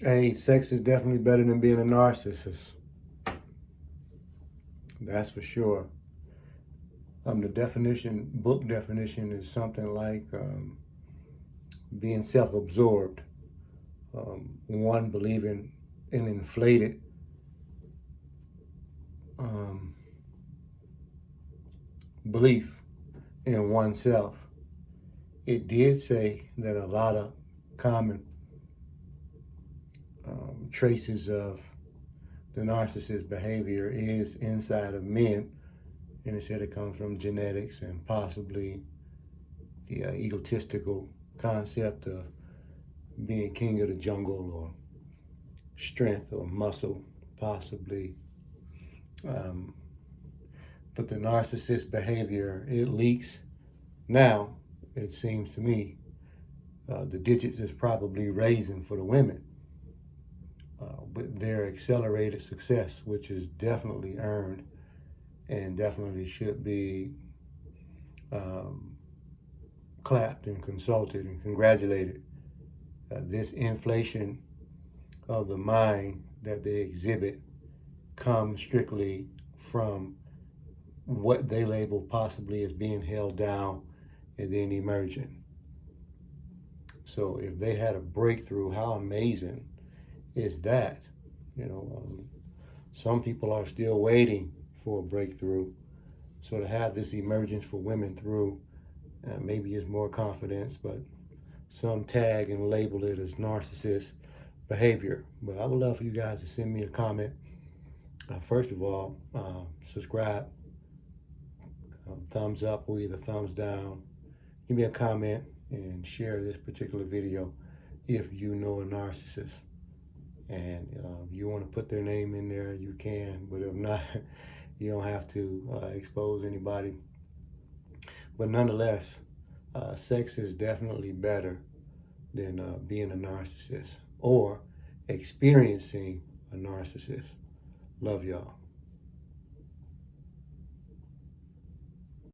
Hey, sex is definitely better than being a narcissist. That's for sure. The book definition is something like being self-absorbed. One believing in inflated um, belief in oneself. It did say that a lot of common traces of the narcissist behavior is inside of men, and it said it comes from genetics and possibly the egotistical concept of being king of the jungle or strength or muscle, possibly. Um, but the narcissist behavior, it leaks now, it seems to me. The digits is probably raising for the women with their accelerated success, which is definitely earned and definitely should be um, clapped and consulted and congratulated. This inflation of the mind that they exhibit comes strictly from what they label possibly as being held down and then emerging. So if they had a breakthrough, how amazing is that? You know, some people are still waiting for a breakthrough. So to have this emergence for women through, maybe it's more confidence, but some tag and label it as narcissist behavior. But I would love for you guys to send me a comment. First of all, subscribe, thumbs up or either thumbs down. Give me a comment and share this particular video if you know a narcissist. And if you want to put their name in there, you can. But if not, you don't have to expose anybody. But nonetheless, sex is definitely better than being a narcissist or experiencing a narcissist. Love y'all.